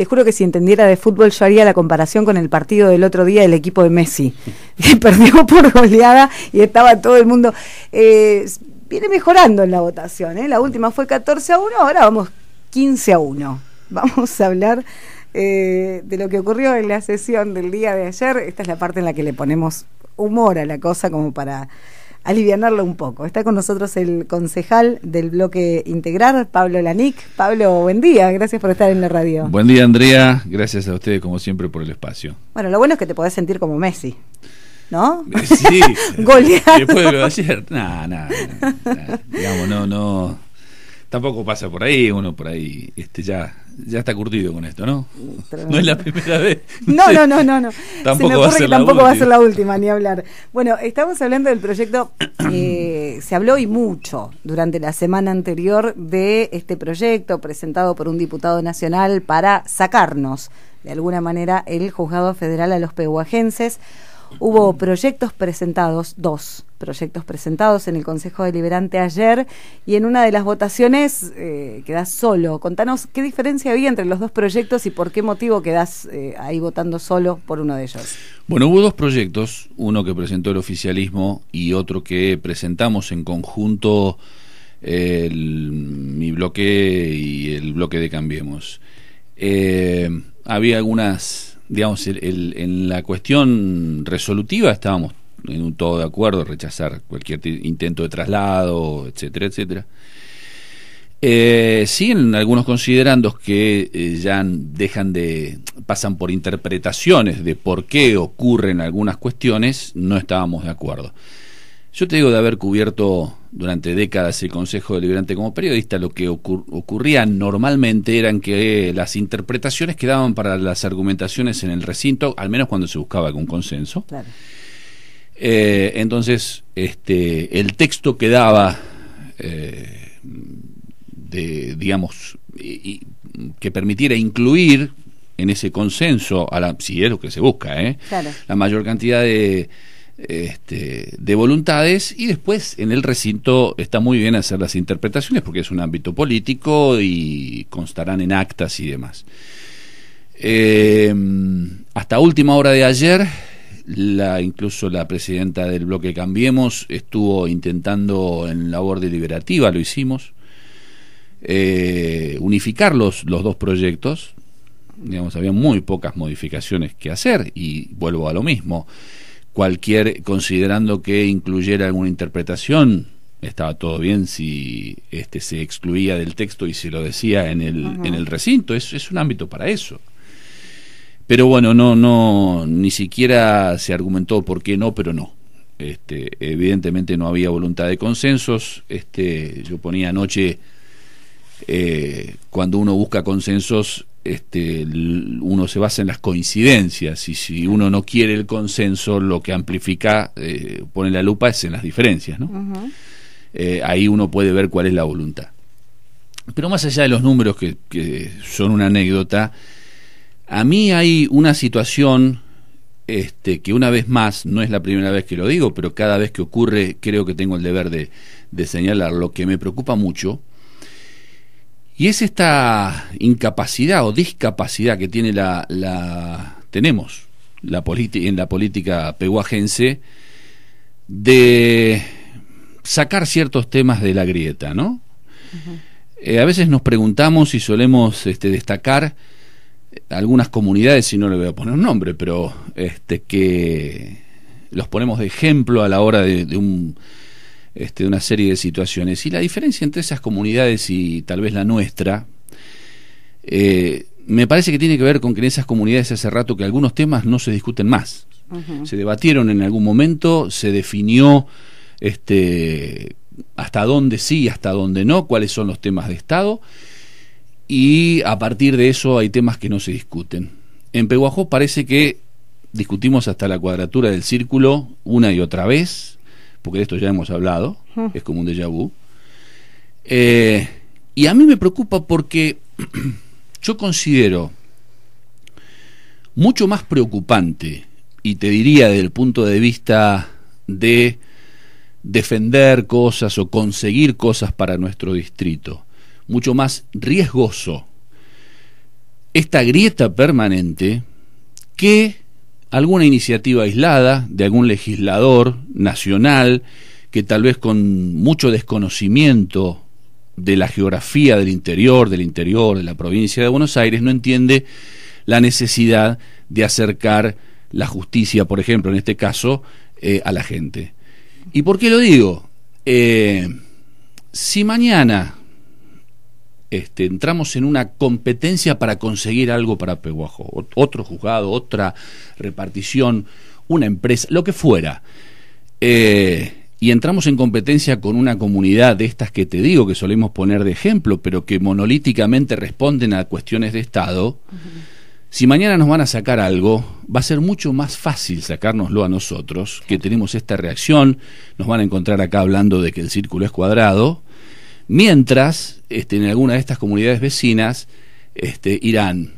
te juro que si entendiera de fútbol yo haría la comparación con el partido del otro día del equipo de Messi, que perdió por goleada y estaba todo el mundo... viene mejorando en la votación, ¿eh? La última fue 14-1, ahora vamos 15-1. Vamos a hablar de lo que ocurrió en la sesión del día de ayer. Esta es la parte en la que le ponemos humor a la cosa como para alivianarlo un poco. Está con nosotros el concejal del bloque Integrar, Pablo Lanic. Pablo, buen día, gracias por estar en la radio. Buen día, Andrea, gracias a ustedes como siempre por el espacio. Bueno, lo bueno es que te podés sentir como Messi, ¿no? Sí, goleado. Después de lo de ayer, digamos, no, tampoco pasa por ahí, uno por ahí ya está curtido con esto, ¿no? No es la primera vez. No. Tampoco se me ocurre que tampoco va a ser la última, ni hablar. Bueno, estamos hablando del proyecto, se habló y mucho durante la semana anterior de este proyecto presentado por un diputado nacional para sacarnos, de alguna manera, el juzgado federal a los pehuajenses. Hubo proyectos presentados, 2 proyectos presentados en el Consejo Deliberante ayer, y en una de las votaciones quedás solo. Contanos qué diferencia había entre los 2 proyectos y por qué motivo quedás ahí votando solo por uno de ellos. Bueno, hubo 2 proyectos, uno que presentó el oficialismo y otro que presentamos en conjunto mi bloque y el bloque de Cambiemos. Había algunas... Digamos, en la cuestión resolutiva estábamos en un todo de acuerdo, rechazar cualquier intento de traslado, etcétera, etcétera. Siguen algunos considerandos que pasan por interpretaciones de por qué ocurren algunas cuestiones, no estábamos de acuerdo. Yo te digo, de haber cubierto durante décadas el Consejo Deliberante como periodista, lo que ocurría normalmente eran que las interpretaciones quedaban para las argumentaciones en el recinto, al menos cuando se buscaba algún consenso. Claro. Entonces, el texto quedaba, digamos, que permitiera incluir en ese consenso, si es lo que se busca, claro, la mayor cantidad de voluntades, y después en el recinto está muy bien hacer las interpretaciones porque es un ámbito político y constarán en actas y demás. Hasta última hora de ayer, incluso la presidenta del bloque Cambiemos estuvo intentando en labor deliberativa, lo hicimos, unificar los 2 proyectos. Digamos, había muy pocas modificaciones que hacer, y vuelvo a lo mismo. Considerando que incluyera alguna interpretación, estaba todo bien si se excluía del texto y se lo decía en el recinto. Es un ámbito para eso. Pero bueno, no ni siquiera se argumentó por qué no, pero no. Evidentemente no había voluntad de consensos. Yo ponía anoche, cuando uno busca consensos, uno se basa en las coincidencias, y si uno no quiere el consenso, lo que amplifica, pone la lupa, es en las diferencias, ¿no? Ahí uno puede ver cuál es la voluntad. Pero más allá de los números que son una anécdota, a mí hay una situación que una vez más, no es la primera vez que lo digo, pero cada vez que ocurre creo que tengo el deber de señalar lo que me preocupa mucho. Y es esta incapacidad o discapacidad que tiene tenemos en la política pehuajense de sacar ciertos temas de la grieta, ¿no? A veces nos preguntamos y solemos destacar algunas comunidades, y no le voy a poner un nombre, pero que los ponemos de ejemplo a la hora de una serie de situaciones, y la diferencia entre esas comunidades y tal vez la nuestra, me parece que tiene que ver con que en esas comunidades hace rato que algunos temas no se discuten más. Se debatieron en algún momento, se definió hasta dónde sí, hasta dónde no, cuáles son los temas de Estado, y a partir de eso hay temas que no se discuten. En Pehuajó parece que discutimos hasta la cuadratura del círculo una y otra vez, porque de esto ya hemos hablado, es como un déjà vu. Y a mí me preocupa porque yo considero mucho más preocupante, y te diría desde el punto de vista de defender cosas o conseguir cosas para nuestro distrito, mucho más riesgoso esta grieta permanente que alguna iniciativa aislada de algún legislador nacional que tal vez con mucho desconocimiento de la geografía del interior, de la provincia de Buenos Aires, no entiende la necesidad de acercar la justicia, por ejemplo, en este caso, a la gente. ¿Y por qué lo digo? Si mañana entramos en una competencia para conseguir algo para Pehuajó, otro juzgado, otra repartición, una empresa, lo que fuera, y entramos en competencia con una comunidad de estas que te digo, que solemos poner de ejemplo, pero que monolíticamente responden a cuestiones de Estado, si mañana nos van a sacar algo, va a ser mucho más fácil sacárnoslo a nosotros, que tenemos esta reacción, nos van a encontrar acá hablando de que el círculo es cuadrado, mientras en alguna de estas comunidades vecinas irán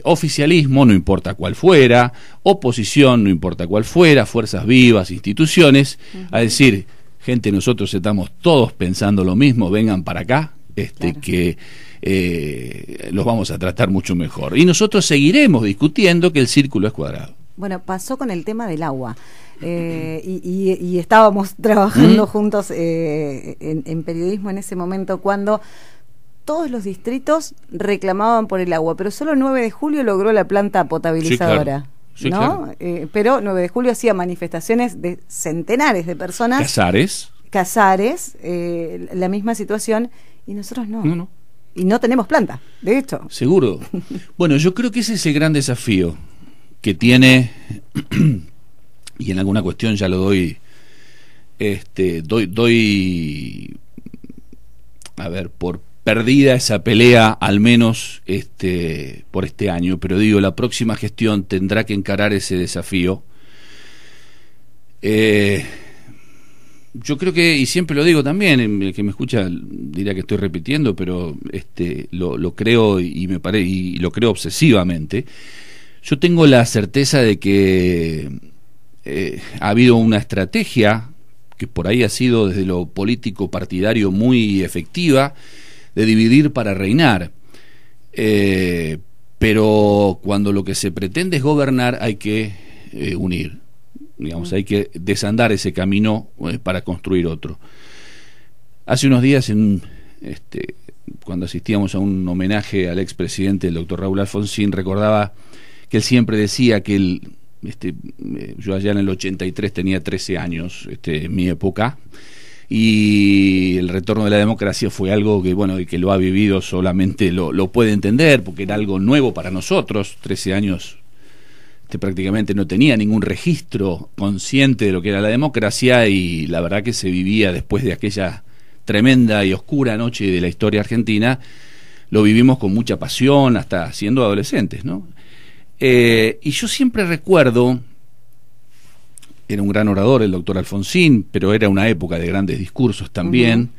oficialismo, no importa cuál fuera, oposición, no importa cuál fuera, fuerzas vivas, instituciones, a decir, gente, nosotros estamos todos pensando lo mismo, vengan para acá, claro, que los vamos a tratar mucho mejor. Y nosotros seguiremos discutiendo que el círculo es cuadrado. Bueno, pasó con el tema del agua. Y estábamos trabajando juntos en periodismo en ese momento cuando todos los distritos reclamaban por el agua, pero solo 9 de julio logró la planta potabilizadora. Sí, claro. ¿No? Claro. Pero 9 de julio hacía manifestaciones de centenares de personas. Casares, la misma situación, y nosotros no. Y no tenemos planta, de hecho. Seguro. Bueno, yo creo que ese es el gran desafío que tiene, y en alguna cuestión ya lo doy, a ver, por perdida esa pelea, al menos por este año, pero digo, la próxima gestión tendrá que encarar ese desafío. Yo creo que, y siempre lo digo también, el que me escucha dirá que estoy repitiendo, pero lo creo y lo creo obsesivamente. Yo tengo la certeza de que ha habido una estrategia que por ahí ha sido desde lo político partidario muy efectiva, de dividir para reinar, pero cuando lo que se pretende es gobernar hay que unir, digamos, hay que desandar ese camino para construir otro. Hace unos días cuando asistíamos a un homenaje al expresidente, el doctor Raúl Alfonsín, recordaba que él siempre decía que yo allá en el 83 tenía 13 años, en mi época, y el retorno de la democracia fue algo que, bueno, el que lo ha vivido solamente lo puede entender, porque era algo nuevo para nosotros. 13 años prácticamente no tenía ningún registro consciente de lo que era la democracia, y la verdad que se vivía después de aquella tremenda y oscura noche de la historia argentina, lo vivimos con mucha pasión hasta siendo adolescentes, ¿no? Y yo siempre recuerdo, era un gran orador el doctor Alfonsín, pero era una época de grandes discursos también,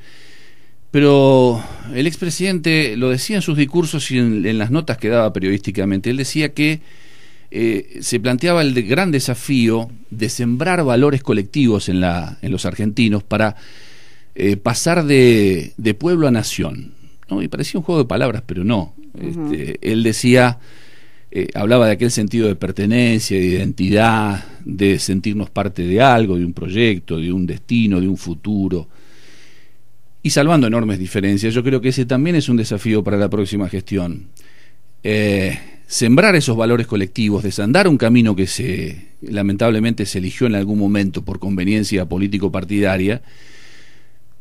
pero el expresidente lo decía en sus discursos y en las notas que daba periodísticamente. Él decía que se planteaba el gran desafío de sembrar valores colectivos en los argentinos para pasar de pueblo a nación, ¿no? Y parecía un juego de palabras, pero no. Él decía, hablaba de aquel sentido de pertenencia, de identidad, de sentirnos parte de algo, de un proyecto, de un destino, de un futuro, y salvando enormes diferencias. Yo creo que ese también es un desafío para la próxima gestión. Sembrar esos valores colectivos, desandar un camino que lamentablemente se eligió en algún momento por conveniencia político-partidaria,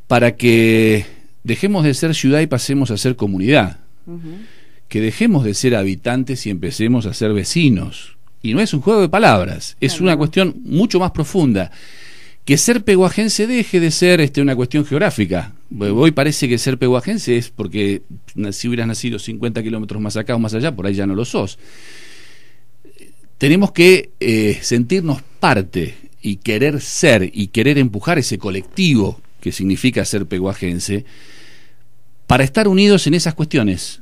para que dejemos de ser ciudad y pasemos a ser comunidad, que dejemos de ser habitantes y empecemos a ser vecinos. Y no es un juego de palabras, es una cuestión mucho más profunda. Que ser pehuajense deje de ser una cuestión geográfica. Hoy parece que ser pehuajense es porque si hubieras nacido 50 kilómetros más acá o más allá, por ahí ya no lo sos. Tenemos que sentirnos parte y querer ser y querer empujar ese colectivo que significa ser pehuajense para estar unidos en esas cuestiones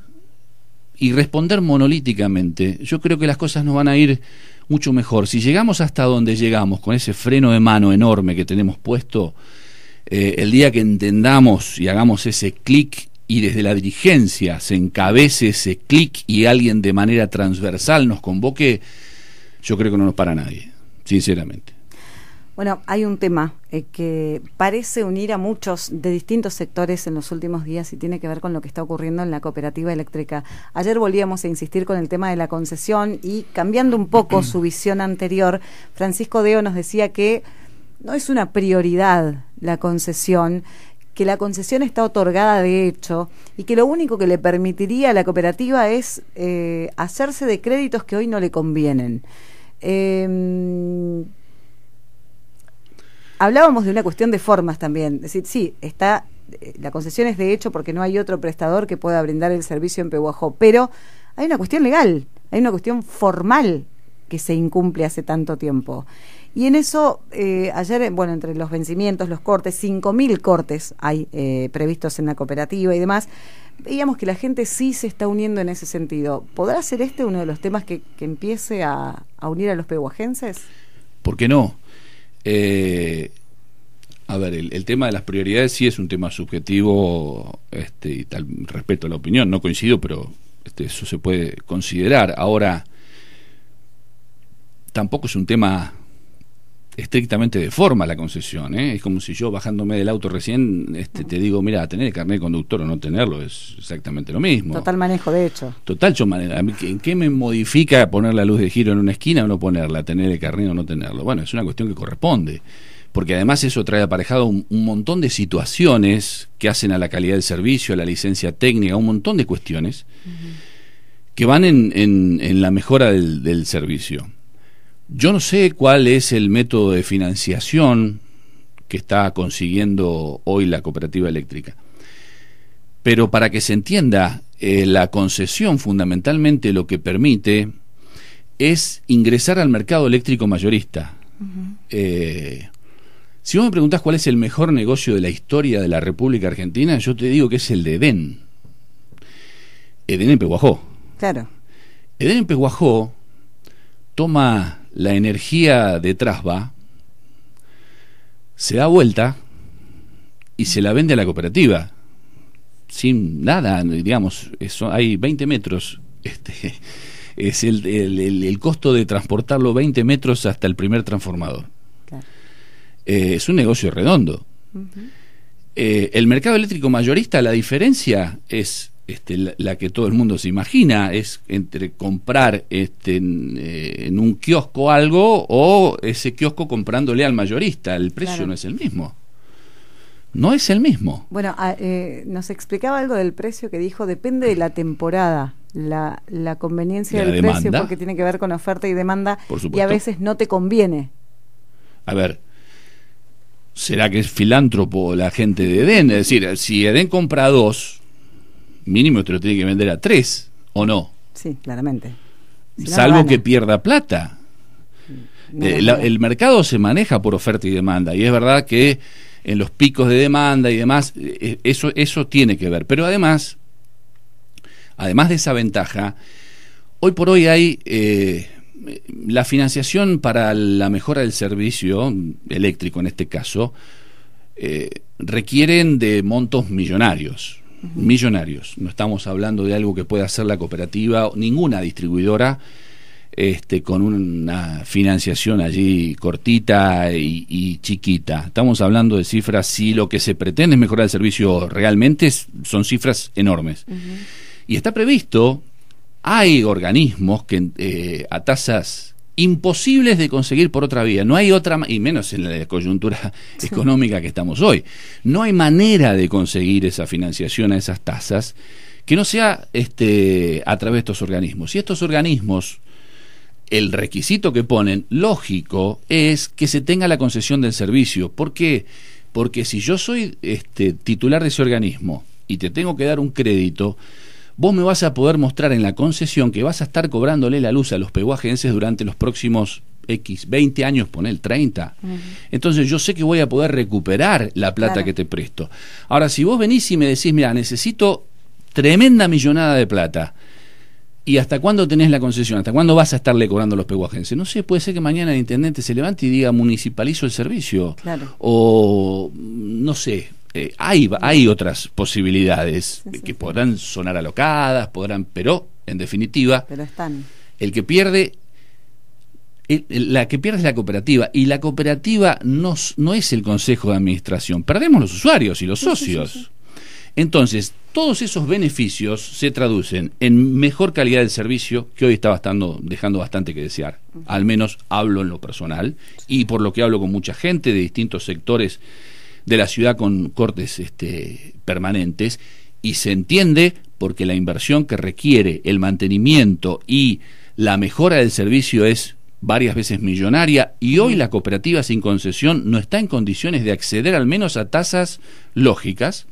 y responder monolíticamente. Yo creo que las cosas nos van a ir mucho mejor. Si llegamos hasta donde llegamos, con ese freno de mano enorme que tenemos puesto, el día que entendamos y hagamos ese clic y desde la dirigencia se encabece ese clic y alguien de manera transversal nos convoque, yo creo que no nos para nadie, sinceramente. Bueno, hay un tema que parece unir a muchos de distintos sectores en los últimos días y tiene que ver con lo que está ocurriendo en la cooperativa eléctrica. Ayer volvíamos a insistir con el tema de la concesión y, cambiando un poco su visión anterior, Francisco Deo nos decía que no es una prioridad la concesión, que la concesión está otorgada de hecho y que lo único que le permitiría a la cooperativa es hacerse de créditos que hoy no le convienen. Hablábamos de una cuestión de formas también, es decir, sí, está la concesión es de hecho porque no hay otro prestador que pueda brindar el servicio en Pehuajó, pero hay una cuestión legal, hay una cuestión formal que se incumple hace tanto tiempo. Y en eso, ayer, bueno, entre los vencimientos, los cortes, 5.000 cortes hay previstos en la cooperativa y demás, veíamos que la gente sí se está uniendo en ese sentido. ¿Podrá ser este uno de los temas que empiece a unir a los pehuajenses? ¿Por qué no? A ver, el tema de las prioridades sí es un tema subjetivo, y tal, respeto a la opinión, no coincido, pero eso se puede considerar. Ahora, tampoco es un tema estrictamente de forma la concesión, ¿eh? Es como si yo bajándome del auto recién te digo, mira, tener el carnet de conductor o no tenerlo es exactamente lo mismo. Total manejo, de hecho. Total, ¿en qué me modifica poner la luz de giro en una esquina o no ponerla, tener el carnet o no tenerlo? Bueno, es una cuestión que corresponde, porque además eso trae aparejado un montón de situaciones que hacen a la calidad del servicio, a la licencia técnica, un montón de cuestiones que van en la mejora del servicio. Yo no sé cuál es el método de financiación que está consiguiendo hoy la cooperativa eléctrica, pero para que se entienda, la concesión fundamentalmente lo que permite es ingresar al mercado eléctrico mayorista. Si vos me preguntás cuál es el mejor negocio de la historia de la República Argentina, yo te digo que es el de Edén. Edén en Pehuajó. Claro. Edén en Pehuajó toma la energía de Trasba, se da vuelta y se la vende a la cooperativa sin nada, digamos, hay 20 metros, es el costo de transportarlo 20 metros hasta el primer transformador. Claro. Es un negocio redondo. El mercado eléctrico mayorista, la diferencia es la que todo el mundo se imagina, es entre comprar en un kiosco algo o ese kiosco comprándole al mayorista. El precio claro. No es el mismo. No es el mismo. Bueno, nos explicaba algo del precio que dijo, depende de la temporada, la conveniencia del precio, porque tiene que ver con oferta y demanda, y a veces no te conviene. A ver, ¿será que es filántropo la gente de Edén? Es decir, si Edén compra 2, mínimo te lo tiene que vender a 3, ¿o no? Sí, claramente. Si salvo que pierda plata. El mercado se maneja por oferta y demanda, y es verdad que en los picos de demanda y demás, eso tiene que ver. Pero además de esa ventaja, hoy por hoy hay la financiación para la mejora del servicio eléctrico, en este caso, requieren de montos millonarios. Millonarios. No estamos hablando de algo que pueda hacer la cooperativa, ninguna distribuidora, con una financiación allí cortita y chiquita. Estamos hablando de cifras, si lo que se pretende es mejorar el servicio realmente, son cifras enormes. Y está previsto, hay organismos que a tasas imposibles de conseguir por otra vía, no hay otra, y menos en la coyuntura económica que estamos hoy, no hay manera de conseguir esa financiación a esas tasas que no sea a través de estos organismos. Y estos organismos, el requisito que ponen, lógico, es que se tenga la concesión del servicio. ¿Por qué? Porque si yo soy titular de ese organismo y te tengo que dar un crédito, vos me vas a poder mostrar en la concesión que vas a estar cobrándole la luz a los pehuajenses durante los próximos 20 años, poner 30. Entonces yo sé que voy a poder recuperar la plata que te presto. Ahora, si vos venís y me decís, mira, necesito tremenda millonada de plata, ¿y hasta cuándo tenés la concesión? ¿Hasta cuándo vas a estarle cobrando a los pehuajenses? No sé, puede ser que mañana el intendente se levante y diga, municipalizo el servicio. O, no sé, hay otras posibilidades que sí. podrán sonar alocadas, pero en definitiva, Pero están. el que pierde, la que pierde es la cooperativa, y la cooperativa no es el consejo de administración, perdemos los usuarios y los socios. Sí. Entonces, todos esos beneficios se traducen en mejor calidad del servicio, que hoy está dejando bastante que desear. Al menos hablo en lo personal, y por lo que hablo con mucha gente de distintos sectores de la ciudad con cortes permanentes, y se entiende porque la inversión que requiere el mantenimiento y la mejora del servicio es varias veces millonaria, y hoy la cooperativa sin concesión no está en condiciones de acceder al menos a tasas lógicas.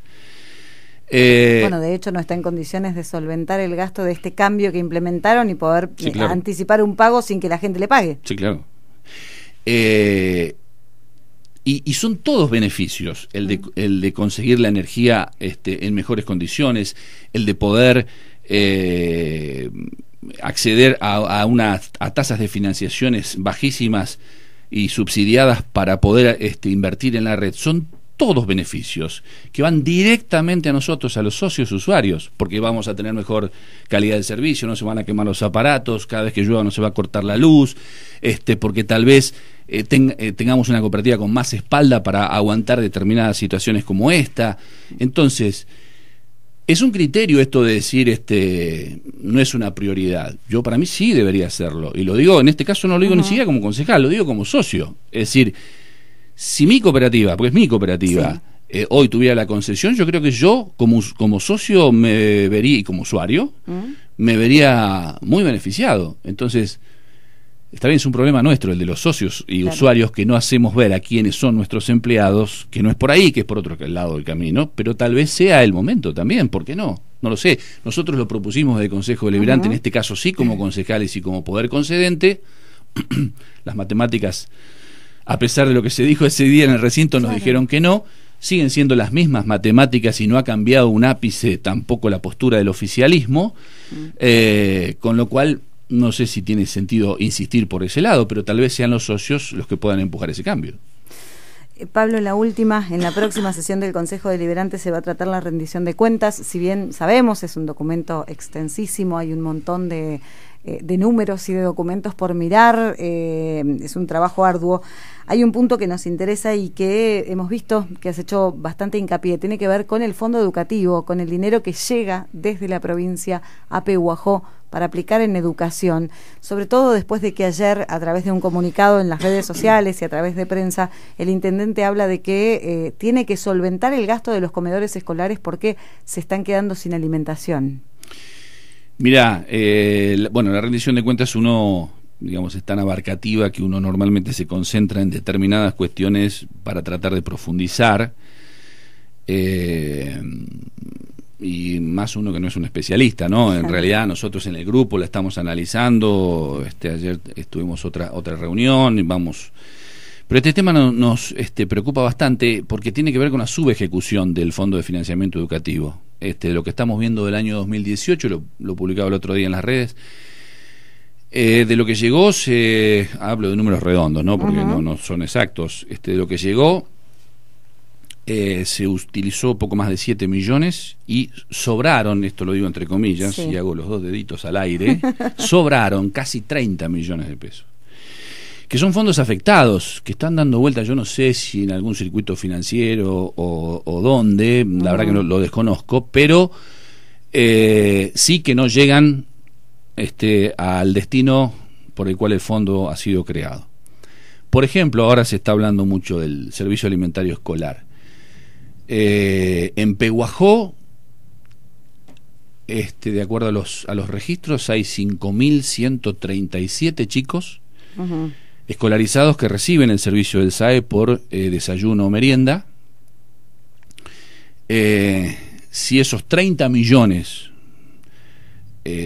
Bueno, de hecho no está en condiciones de solventar el gasto de este cambio que implementaron y poder anticipar un pago sin que la gente le pague. Sí, claro. Y son todos beneficios, el de conseguir la energía en mejores condiciones, el de poder acceder a tasas de financiaciones bajísimas y subsidiadas para poder invertir en la red. Son todos beneficios que van directamente a nosotros, a los socios usuarios, porque vamos a tener mejor calidad de servicio, no se van a quemar los aparatos, cada vez que llueva no se va a cortar la luz, porque tal vez tengamos una cooperativa con más espalda para aguantar determinadas situaciones como esta. Entonces, es un criterio esto de decir no es una prioridad. Para mí sí debería serlo, y lo digo, en este caso no lo digo ni siquiera como concejal, lo digo como socio. Es decir, si mi cooperativa, porque es mi cooperativa, hoy tuviera la concesión, yo creo que yo como socio me vería, y como usuario me vería muy beneficiado. Entonces, está bien, es un problema nuestro, el de los socios y usuarios, que no hacemos ver a quiénes son nuestros empleados, que no es por ahí, que es por otro lado del camino, pero tal vez sea el momento también, ¿por qué no? No lo sé. Nosotros lo propusimos de Consejo Deliberante, en este caso sí, como concejales y como poder concedente. Las matemáticas, a pesar de lo que se dijo ese día en el recinto, nos dijeron que no. Siguen siendo las mismas matemáticas y no ha cambiado un ápice tampoco la postura del oficialismo, con lo cual no sé si tiene sentido insistir por ese lado, pero tal vez sean los socios los que puedan empujar ese cambio. Pablo, en la próxima sesión del Consejo Deliberante se va a tratar la rendición de cuentas. Si bien sabemos, es un documento extensísimo, hay un montón de números y de documentos por mirar, es un trabajo arduo. Hay un punto que nos interesa y que hemos visto que has hecho bastante hincapié, tiene que ver con el fondo educativo, con el dinero que llega desde la provincia a Pehuajó para aplicar en educación, sobre todo después de que ayer, a través de un comunicado en las redes sociales y a través de prensa, el intendente habla de que tiene que solventar el gasto de los comedores escolares porque se están quedando sin alimentación. Mirá, la rendición de cuentas es tan abarcativa que uno normalmente se concentra en determinadas cuestiones para tratar de profundizar, y más uno que no es un especialista, ¿no? En realidad nosotros en el grupo la estamos analizando, ayer tuvimos otra reunión, pero este tema nos preocupa bastante porque tiene que ver con la subejecución del Fondo de Financiamiento Educativo. Lo que estamos viendo del año 2018, lo publicaba el otro día en las redes, de lo que llegó, hablo de números redondos, ¿no? Porque no son exactos. De lo que llegó, se utilizó poco más de 7 millones y sobraron, esto lo digo entre comillas, y hago los dos deditos al aire, sobraron casi 30 millones de pesos. Que son fondos afectados, que están dando vueltas, yo no sé si en algún circuito financiero o dónde, la verdad que lo desconozco, pero sí que no llegan al destino por el cual el fondo ha sido creado. Por ejemplo, ahora se está hablando mucho del servicio alimentario escolar. En Pehuajó, de acuerdo a los registros, hay 5.137 chicos escolarizados que reciben el servicio del SAE por desayuno o merienda. Si esos 30 millones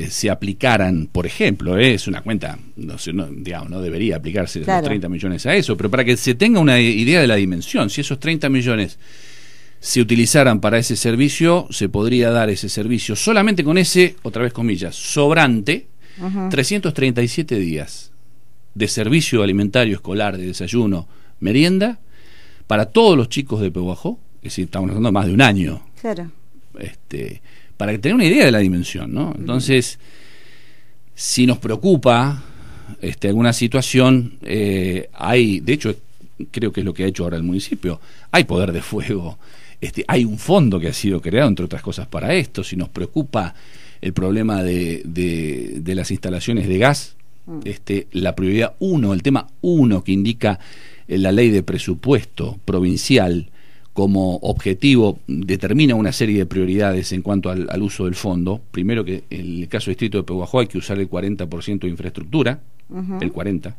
se aplicaran, por ejemplo, es una cuenta, no debería aplicarse los 30 millones a eso, pero para que se tenga una idea de la dimensión, si esos 30 millones se utilizaran para ese servicio, se podría dar ese servicio solamente con ese, otra vez comillas, sobrante, 337 días de servicio alimentario escolar, de desayuno, merienda, para todos los chicos de Pehuajó, Es decir, estamos hablando de más de un año. Claro. Para tener una idea de la dimensión, ¿no? Entonces, si nos preocupa alguna situación, hay, de hecho, creo que es lo que ha hecho ahora el municipio, hay poder de fuego, hay un fondo que ha sido creado, entre otras cosas, para esto. Si nos preocupa el problema de las instalaciones de gas, la prioridad 1, el tema 1 que indica la ley de presupuesto provincial como objetivo, determina una serie de prioridades en cuanto al uso del fondo. Primero, que en el caso del distrito de Pehuajó hay que usar el 40% de infraestructura, el 40%.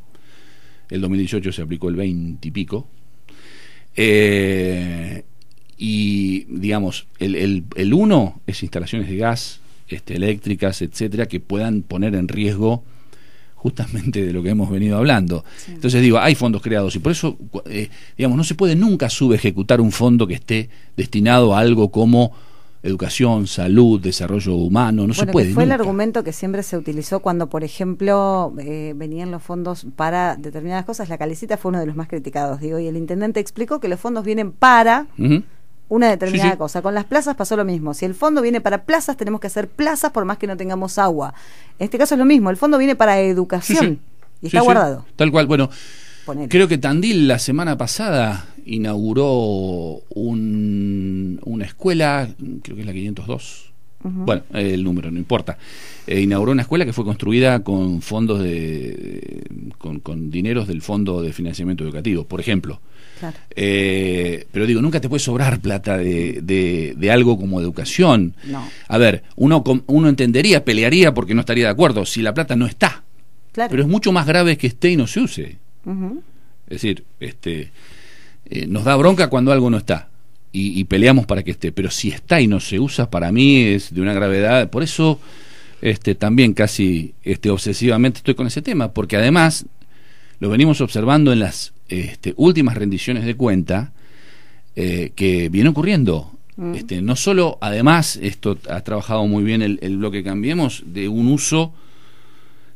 El 2018 se aplicó el 20 y pico. Y digamos, el 1 es instalaciones de gas, eléctricas, etcétera, que puedan poner en riesgo justamente de lo que hemos venido hablando. Sí. Entonces digo, hay fondos creados y por eso, digamos, no se puede nunca subejecutar un fondo que esté destinado a algo como educación, salud, desarrollo humano, no se puede. Que fue nunca. El argumento que siempre se utilizó cuando, por ejemplo, venían los fondos para determinadas cosas. La Calecita fue uno de los más criticados, digo, y el intendente explicó que los fondos vienen para una determinada cosa. Con las plazas pasó lo mismo. Si el fondo viene para plazas, tenemos que hacer plazas por más que no tengamos agua. En este caso es lo mismo, el fondo viene para educación y está guardado. Tal cual. Bueno, creo que Tandil la semana pasada inauguró una escuela, creo que es la 502. Bueno, el número no importa. Inauguró una escuela que fue construida con fondos con dineros del Fondo de Financiamiento Educativo, por ejemplo. Claro. Pero digo, nunca te puede sobrar plata de algo como educación. No. A ver, uno entendería, pelearía porque no estaría de acuerdo si la plata no está. Claro. Pero es mucho más grave que esté y no se use. Es decir, nos da bronca cuando algo no está y peleamos para que esté, pero si está y no se usa, para mí es de una gravedad. Por eso también casi obsesivamente estoy con ese tema, porque además lo venimos observando en las últimas rendiciones de cuenta que viene ocurriendo. No solo, además, esto ha trabajado muy bien el bloque Cambiemos, de un uso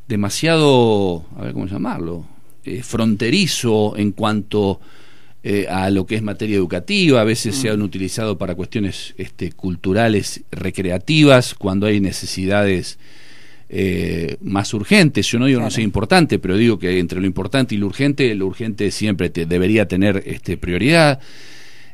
demasiado, a ver cómo llamarlo, fronterizo en cuanto a lo que es materia educativa. A veces se han utilizado para cuestiones culturales, recreativas, cuando hay necesidades más urgentes. Yo no digo no sea importante, pero digo que entre lo importante y lo urgente siempre debería tener prioridad.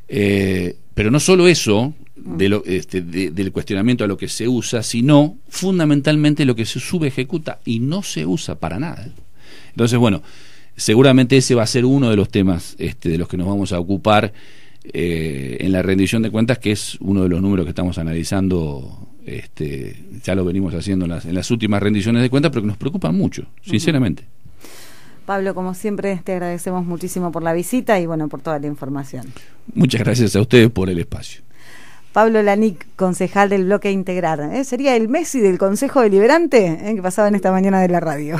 Pero no solo eso del cuestionamiento a lo que se usa, sino fundamentalmente lo que se subejecuta y no se usa para nada. Entonces, bueno, seguramente ese va a ser uno de los temas de los que nos vamos a ocupar en la rendición de cuentas, que es uno de los números que estamos analizando. Ya lo venimos haciendo en las últimas rendiciones de cuentas, pero que nos preocupan mucho, sinceramente. Pablo, como siempre, te agradecemos muchísimo por la visita y bueno, por toda la información. Muchas gracias a ustedes por el espacio. Pablo Lanic, concejal del bloque Integrar. Sería el Messi del Consejo Deliberante que pasaba en esta mañana de la radio.